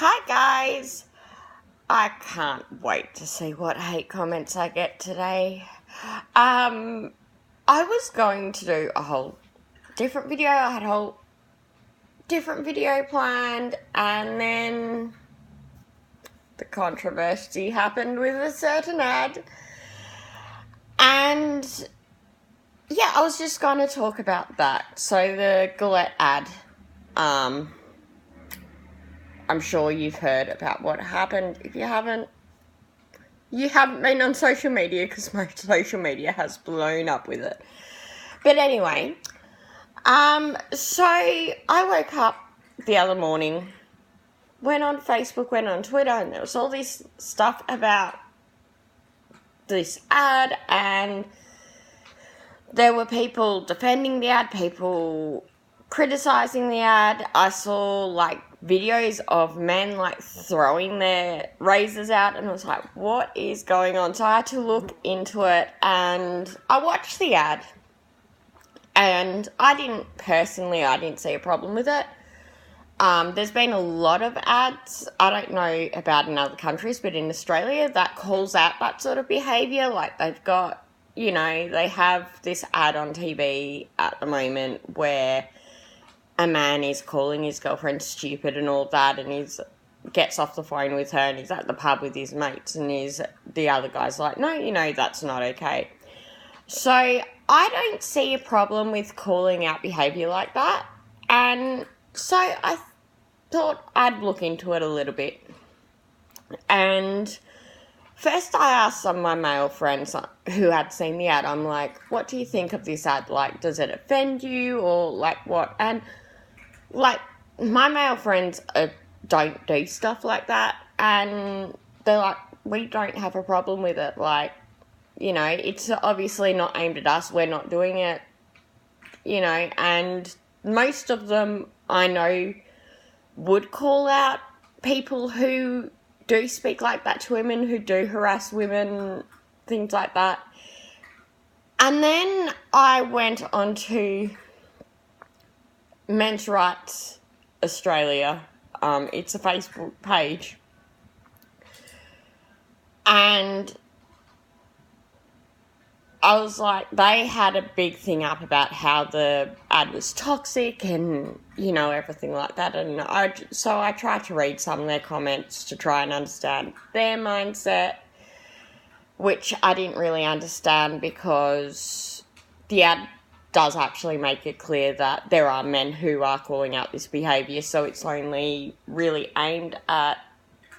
Hi guys! I can't wait to see what hate comments I get today. I was going to do a whole different video. I had a whole different video planned, and then the controversy happened with a certain ad. And yeah, I was just going to talk about that. So the Gillette ad, I'm sure you've heard about what happened. If you haven't been on social media, because my social media has blown up with it. But anyway, so I woke up the other morning, went on Facebook, went on Twitter, and there was all this stuff about this ad, and there were people defending the ad, people criticizing the ad. I saw videos of men throwing their razors out, and I was like, what is going on? So I had to look into it, and I watched the ad, and I didn't see a problem with it. There's been a lot of ads, I don't know about in other countries, but in Australia that calls out that sort of behaviour. They've got, they have this ad on TV at the moment where a man is calling his girlfriend stupid and all that, and he gets off the phone with her, and he's at the pub with his mates, and the other guy's like, no, that's not okay. So I don't see a problem with calling out behaviour like that, and so I thought I'd look into it a little bit. And first I asked some of my male friends who had seen the ad, I'm like, what do you think of this ad? Does it offend you, or what? And my male friends don't do stuff like that, and they're like, we don't have a problem with it. It's obviously not aimed at us. We're not doing it, and most of them I know would call out people who do speak like that to women, who do harass women, things like that. And then I went on to Men's Rights Australia. It's a Facebook page, and I was like, they had a big thing up about how the ad was toxic and, everything like that. And so I tried to read some of their comments to try and understand their mindset, which I didn't really understand, because the ad does actually make it clear that there are men who are calling out this behaviour, so it's only really aimed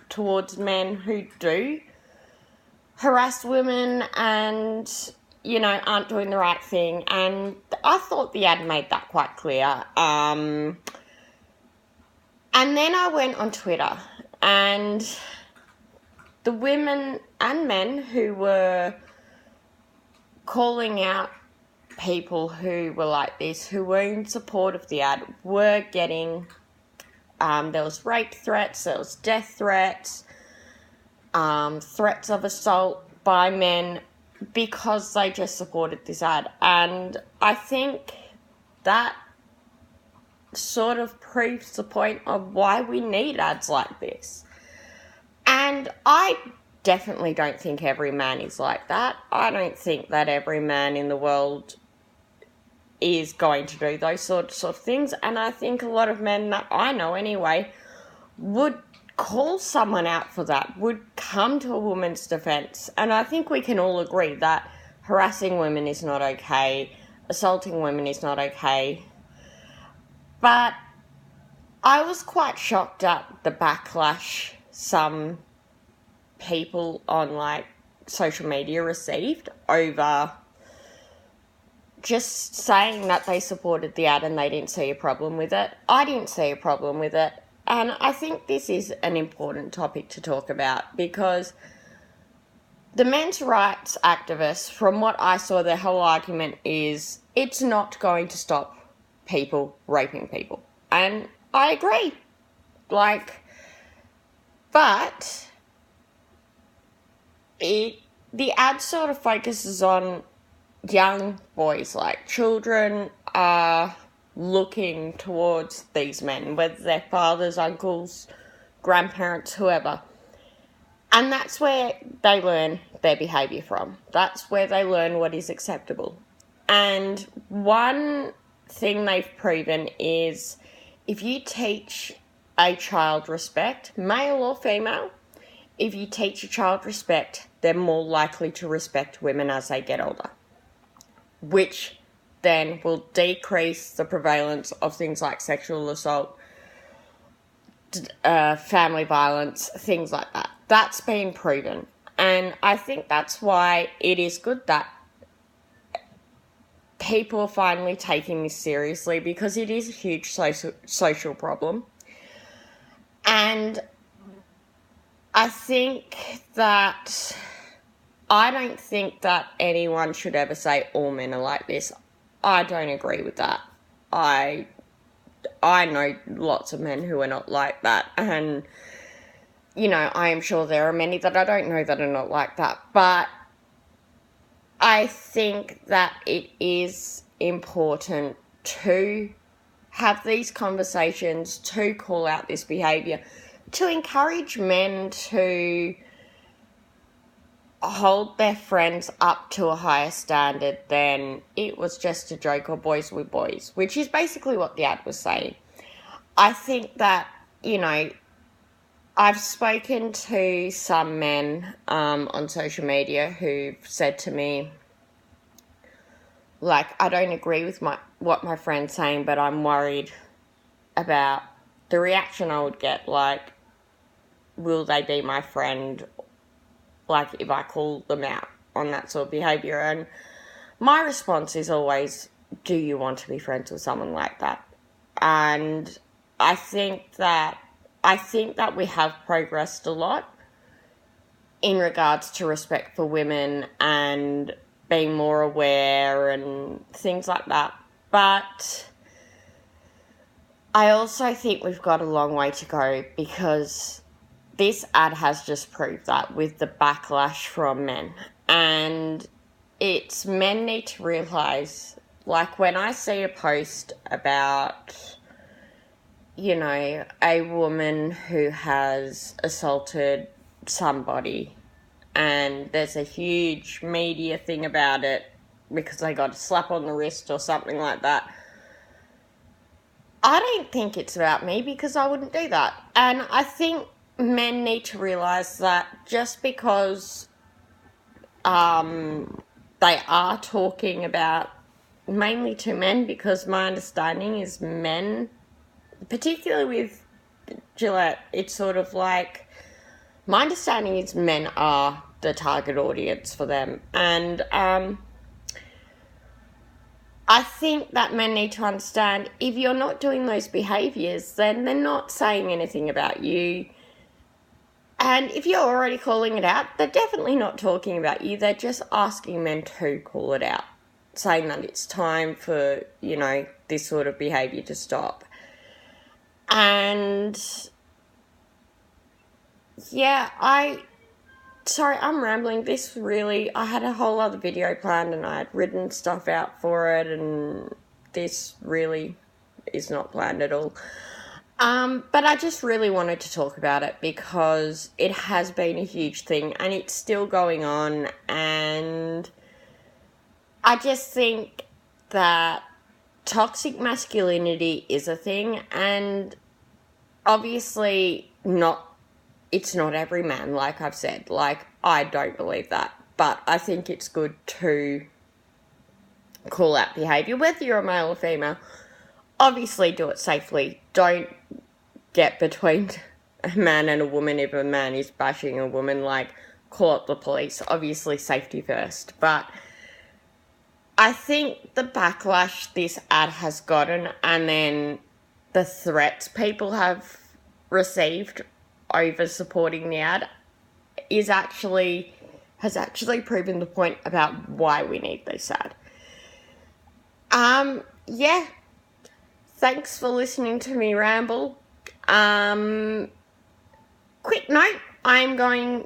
towards men who do harass women and aren't doing the right thing. And I thought the ad made that quite clear. And then I went on Twitter, and the women and men who were calling out people who were like this, who were in support of the ad, were getting, there was rape threats, there was death threats, threats of assault by men, because they just supported this ad. And I think that sort of proves the point of why we need ads like this. And I definitely don't think every man is like that. I don't think that every man in the world is going to do those sorts of things. And I think a lot of men that I know anyway would call someone out for that, would come to a woman's defence. And I think we can all agree that harassing women is not okay, assaulting women is not okay. But I was quite shocked at the backlash some people on social media received over just saying that they supported the ad and they didn't see a problem with it. I didn't see a problem with it. And I think this is an important topic to talk about, because the men's rights activists, from what I saw, their whole argument is it's not going to stop people raping people. And I agree. But the ad sort of focuses on young boys, children are looking towards these men, whether they're fathers, uncles, grandparents, whoever. And that's where they learn their behaviour from. That's where they learn what is acceptable. And one thing they've proven is if you teach a child respect, male or female, if you teach a child respect, they're more likely to respect women as they get older, which then will decrease the prevalence of things like sexual assault, family violence, things like that. That's been proven. And I think that's why it is good that people are finally taking this seriously, because it is a huge social problem. And I don't think that anyone should ever say all men are like this. I don't agree with that. I know lots of men who are not like that, and, you know, I am sure there are many that I don't know that are not like that, but I think that it is important to have these conversations, to call out this behaviour, to encourage men to hold their friends up to a higher standard than it was just a joke or boys with boys, which is basically what the ad was saying. I think that, you know, I've spoken to some men on social media who've said to me, like, I don't agree with what my friend's saying, but I'm worried about the reaction I would get. Like, will they be my friend, like, if I call them out on that sort of behaviour? And my response is always, do you want to be friends with someone like that? And I think that we have progressed a lot in regards to respect for women and being more aware and things like that. But I also think we've got a long way to go, because this ad has just proved that with the backlash from men. And it's men need to realise, like, when I see a post about, you know, a woman who has assaulted somebody, and there's a huge media thing about it because they got a slap on the wrist or something like that, I don't think it's about me, because I wouldn't do that. And I think men need to realise that just because they are talking about, mainly to men, because my understanding is men, particularly with Gillette, it's sort of like, my understanding is men are the target audience for them. And I think that men need to understand, if you're not doing those behaviours, then they're not saying anything about you. And if you're already calling it out, they're definitely not talking about you. They're just asking men to call it out, saying that it's time for, you know, this sort of behaviour to stop. And yeah, sorry, I'm rambling. I had a whole other video planned and I had written stuff out for it, and this really is not planned at all. But I just really wanted to talk about it because it has been a huge thing and it's still going on, and I just think that toxic masculinity is a thing, and obviously it's not every man, like I've said. Like, I don't believe that, but I think it's good to call out behaviour, whether you're a male or female. Obviously do it safely. Don't get between a man and a woman if a man is bashing a woman. Like, call up the police. Obviously safety first. But I think the backlash this ad has gotten, and then the threats people have received over supporting the ad, has actually proven the point about why we need this ad. Yeah. Thanks for listening to me ramble. Quick note,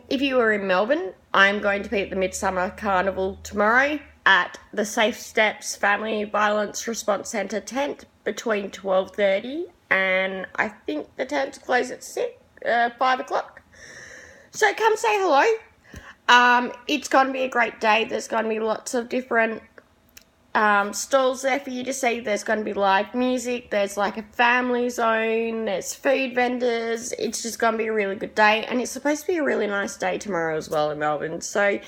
if you are in Melbourne, I'm going to be at the Midsummer Carnival tomorrow at the Safe Steps Family Violence Response Centre tent between 12:30 and I think the tents close at 6. 5 o'clock. So come say hello. It's going to be a great day. There's going to be lots of different stalls there for you to see. There's going to be live music. There's like a family zone. There's food vendors. It's just going to be a really good day. And it's supposed to be a really nice day tomorrow as well in Melbourne. So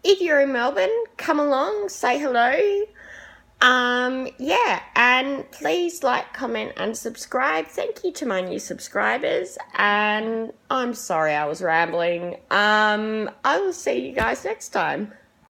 if you're in Melbourne, come along, say hello. Yeah, and please like, comment, and subscribe. Thank you to my new subscribers, and I'm sorry I was rambling. I will see you guys next time.